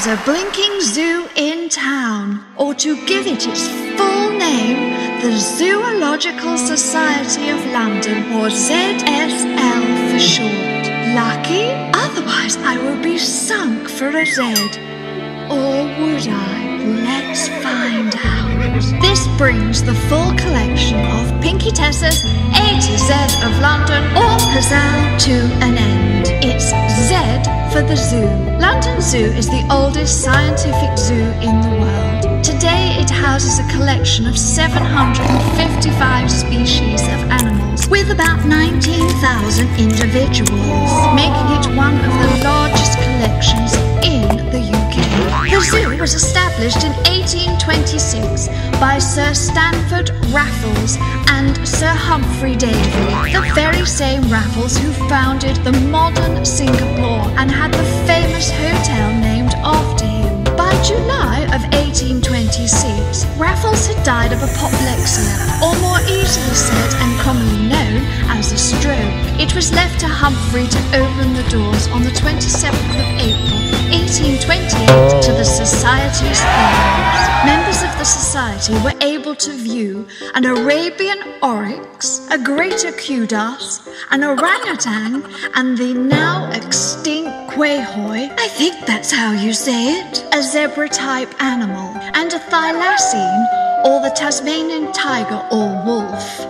There's a blinking zoo in town, or to give it its full name, the Zoological Society of London, or ZSL for short. Lucky? Otherwise I will be sunk for a Z. Or would I? Let's find out. This brings the full collection of Pinkietessa A-Z of London, or PAZL, to an end. It's Z for the zoo. London Zoo is the oldest scientific zoo in the world. Today it houses a collection of 755 species of animals, with about 19,000 individuals, making it one of the largest collections in the UK. The zoo was established in 1826 by Sir Stanford Raffles and Sir Humphrey Davy, the very same Raffles who founded the modern Singapore and had the famous hotel named after him. By July of 1826, Raffles had died of apoplexia, or more easily said and commonly known as a stroke. It was left to Humphrey to open the doors on the 27th of April, 1828, to the Society's halls. Members of the Society were able to view an Arabian oryx, a greater kudos, an orangutan, and the now extinct quahoy, I think that's how you say it, a zebra-type animal, and a thylacine, or the Tasmanian tiger or wolf.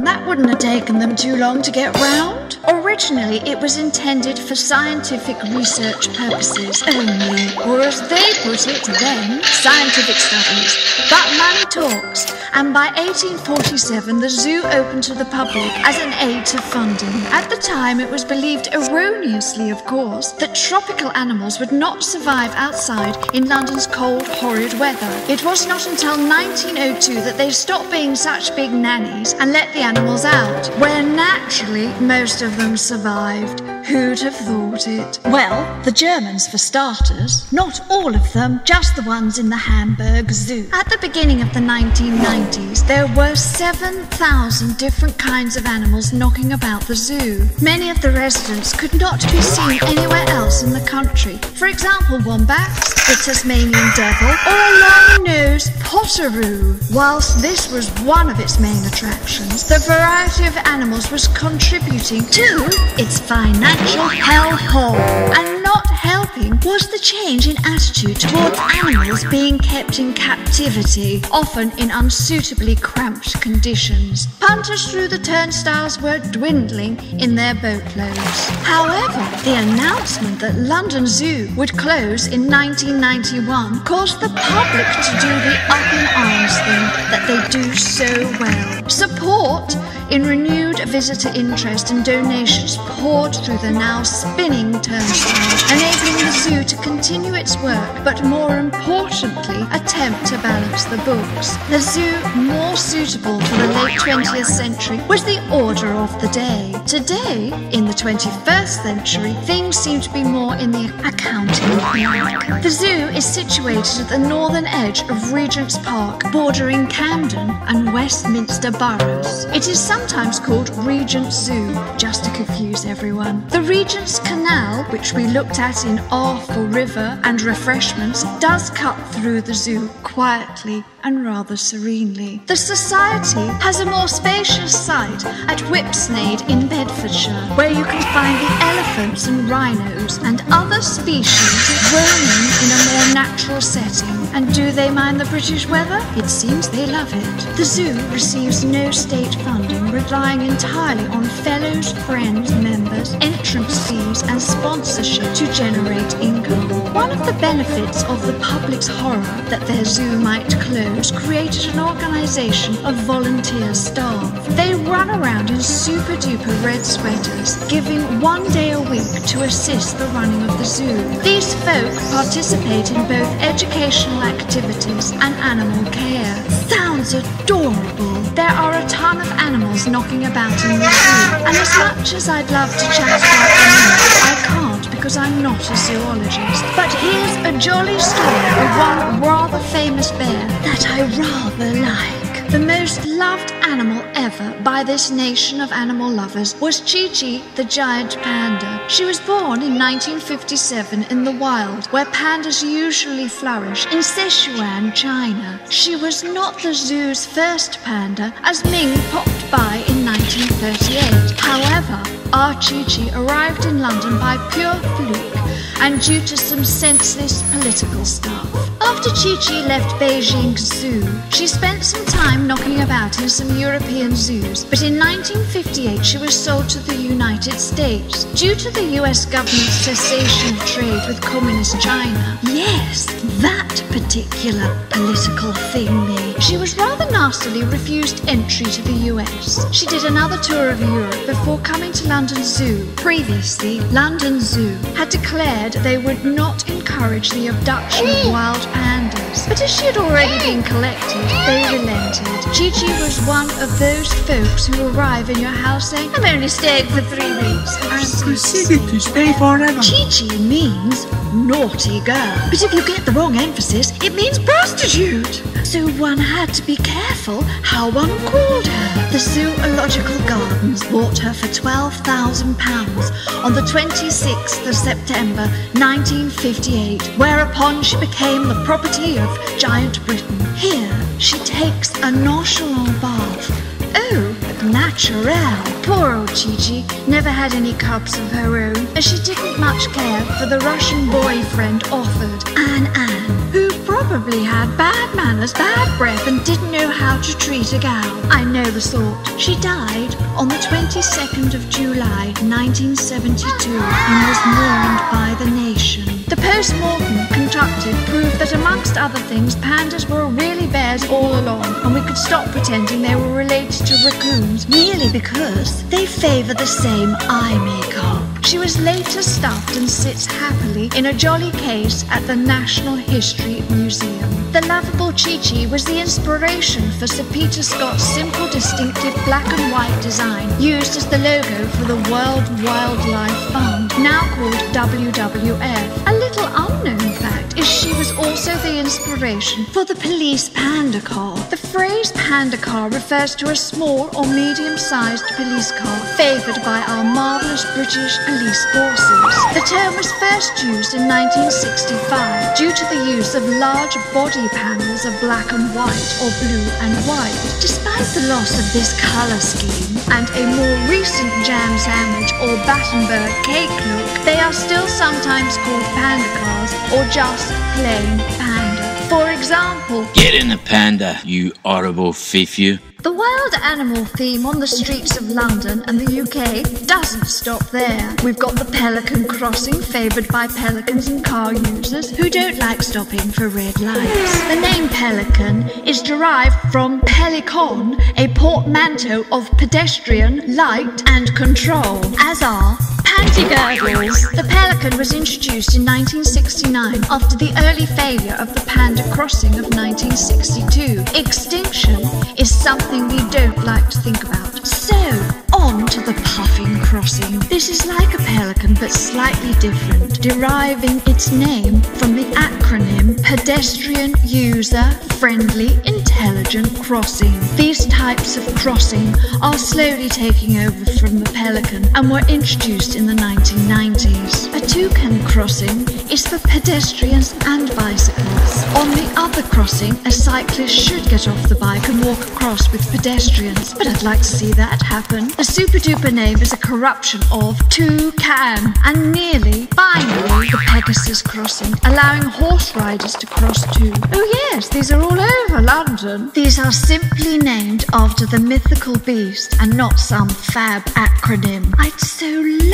That wouldn't have taken them too long to get round. Originally, it was intended for scientific research purposes only, or as they put it then, scientific studies. But money talks, and by 1847 the zoo opened to the public as an aid to funding. At the time it was believed, erroneously of course, that tropical animals would not survive outside in London's cold, horrid weather. It was not until 1902 that they stopped being such big nannies and let the animals out, where naturally most of them survived. Who'd have thought it? Well, the Germans for starters. Not all of them, just the ones in the Hamburg Zoo. At the beginning of the 1990s, there were 7,000 different kinds of animals knocking about the zoo. Many of the residents could not be seen anywhere else in the country. For example, wombats, the Tasmanian devil, or a long-nosed potteroo. Whilst this was one of its main attractions, the variety of animals was contributing to its financial hellhole. And not helping was the change in attitude towards animals being kept in captivity, often in unsuitably cramped conditions. Punters through the turnstiles were dwindling in their boatloads. However, the announcement that London Zoo would close in 1991 caused the public to do the up-in-arms thing that they do so well. Support in renewed visitor interest, and donations poured through the now spinning turnstiles, enabling the zoo to continue its work, but more importantly, attempt to balance the books. The zoo more suitable for the late 20th century was the order of the day. Today, in the 21st century, things seem to be more in the accounting bag. The zoo is situated at the northern edge of Regent's Park, bordering Camden and Westminster boroughs. It is sometimes called Regent Zoo, just to confuse everyone. The Regent's Canal, which we looked at in R for River and Refreshments, does cut through the zoo quietly and rather serenely. The Society has a more spacious site at Whipsnade in Bedfordshire, where you can find the elephants and rhinos and other species roaming in a more natural setting. And do they mind the British weather? It seems they love it. The zoo receives no state funding, relying entirely on fellows, friends, members, entrance fees and sponsorship to generate income. One of the benefits of the public's horror that their zoo might close created an organisation of volunteer staff. They run around in super-duper red sweaters, giving 1 day a week to assist the running of the zoo. These folk participate in both educational activities and animal care. Sounds adorable. There are a ton of animals knocking about in the zoo, and as much as I'd love to chat about animals, I can't because I'm not a zoologist. But here's a jolly story of one rather famous bear that I rather like. The most loved animal ever by this nation of animal lovers was Chi-Chi, the giant panda. She was born in 1957 in the wild, where pandas usually flourish, in Sichuan, China. She was not the zoo's first panda, as Ming popped by in 1938. However, our Chi-Chi arrived in London by pure fluke and due to some senseless political stuff. After Chi-Chi left Beijing Zoo, she spent some time knocking about in some European zoos, but in 1958 she was sold to the United States due to the US government's cessation of trade with communist China. Yes, that particular political thingy. She was rather nastily refused entry to the US. She did another tour of Europe before coming to London Zoo. Previously, London Zoo had declared they would not encourage the abduction of wild pandas, but as she had already been collected, they relented. Chi-Chi was one of those folks who arrive in your house saying, "I'm only staying for 3 weeks." I'm proceeded to stay forever. Chi-Chi means naughty girl, but if you get the wrong emphasis, it means prostitute. So one had to be careful how one called her. The Zoological Gardens bought her for £12,000 on the 26th of September 1958, whereupon she became the property of Giant Britain. Here, she takes a nonchalant bath. Oh, naturel. Poor old Chi-Chi never had any cubs of her own, as she didn't much care for the Russian boyfriend offered, Anne, who probably had bad manners, bad breath, and didn't know how to treat a gal. I know the sort. She died on the 22nd of July, 1972, and was mourned by the nation. The post-mortem conducted proved that, amongst other things, pandas were really bears all along, and we could stop pretending they were related to raccoons merely because they favour the same eye makeup. She was later stuffed and sits happily in a jolly case at the National History Museum. The lovable Chi-Chi was the inspiration for Sir Peter Scott's simple, distinctive black and white design used as the logo for the World Wildlife Fund, now called WWF. A little unknown fact is she was also the inspiration for the police panda car. The phrase panda car refers to a small or medium-sized police car favoured by our marvellous British police forces. The term was first used in 1965 due to the use of large body panels of black and white or blue and white. Despite the loss of this colour scheme and a more recent jam sandwich or Battenberg cake look, they are still sometimes called panda cars or just plain panda. For example, get in the panda, you horrible thief, you. The wild animal theme on the streets of London and the UK doesn't stop there. We've got the pelican crossing, favoured by pelicans and car users who don't like stopping for red lights. The name pelican is derived from pelicon, a portmanteau of pedestrian, light and control, as are panty-girdles. The pelican was introduced in 1969 after the early failure of the panda crossing of 1962. Extinction is something we don't like to think about. So, on to the puffing crossing. This is like a pelican but slightly different, deriving its name from the acronym Pedestrian User Friendly Intelligent Crossing. These types of crossing are slowly taking over from the pelican and were introduced in the 1990s. A toucan crossing is for pedestrians and bicycles. On the other crossing, a cyclist should get off the bike and walk across with pedestrians, but I'd like to see that happen. The super-duper name is a corruption of toucan, and nearly, finally, the Pegasus crossing, allowing horse riders to cross too. Oh yes, these are all over London. These are simply named after the mythical beast and not some fab acronym. I'd so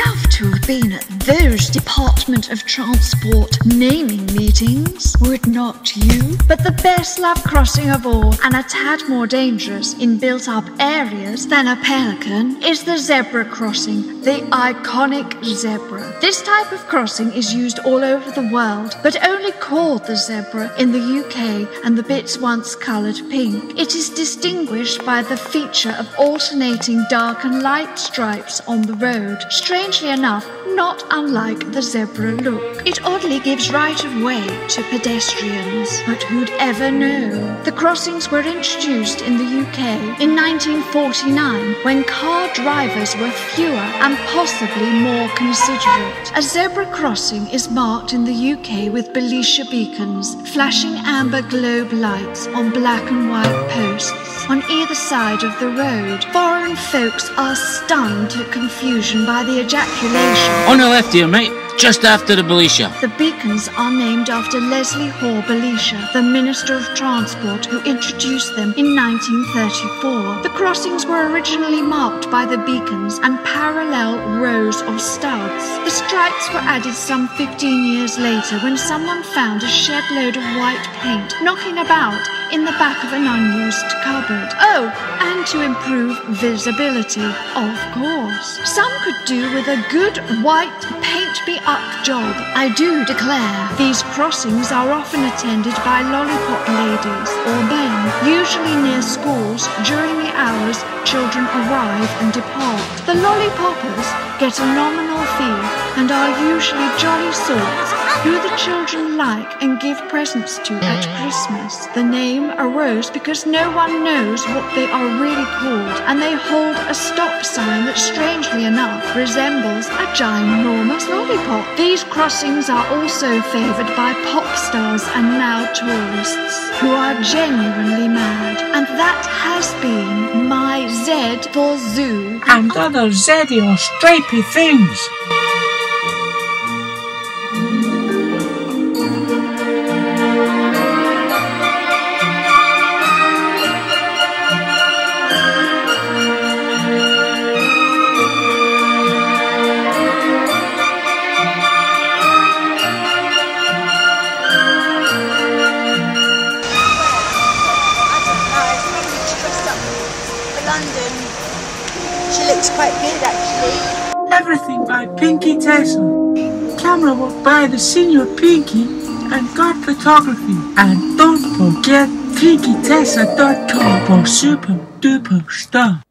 love to have been at those Department of Transport naming meetings, would not you? But the best loved crossing of all, and a tad more dangerous in built-up areas than a pelican, is the zebra crossing, the iconic zebra. This type of crossing is used all over the world, but only called the zebra in the UK and the bits once coloured pink. It is distinguished by the feature of alternating dark and light stripes on the road. Strangely enough, not unlike the zebra look. It oddly gives right of way to pedestrians. pedestrians. But who'd ever know? The crossings were introduced in the UK in 1949 when car drivers were fewer and possibly more considerate. A zebra crossing is marked in the UK with Belisha beacons, flashing amber globe lights on black and white posts on either side of the road. Foreign folks are stunned to confusion by the ejaculation. On the left here, mate. Just after the Belisha. The beacons are named after Leslie Hore-Belisha, the Minister of Transport who introduced them in 1934. The crossings were originally marked by the beacons and parallel rows of stubs. The stripes were added some 15 years later when someone found a shed load of white paint knocking about in the back of an unused cupboard. Oh, and to improve visibility, of course. Some could do with a good white paint-me-up job, I do declare. These crossings are often attended by lollipop ladies or men, usually near schools during the hours children arrive and depart. The lollipoppers get a nominal fee and are usually jolly sorts who the children like and give presents to at Christmas. The name arose because no one knows what they are really called, and they hold a stop sign that strangely enough resembles a ginormous lollipop. These crossings are also favoured by pop stars and now tourists who are genuinely mad. And that has been my Z for Zoo. And other zeddy or stripy things. London. She looks quite good actually. Everything by Pinkietessa. Camera will buy the senior Pinky and got photography. And don't forget Pinkietessa.com for super duper stuff.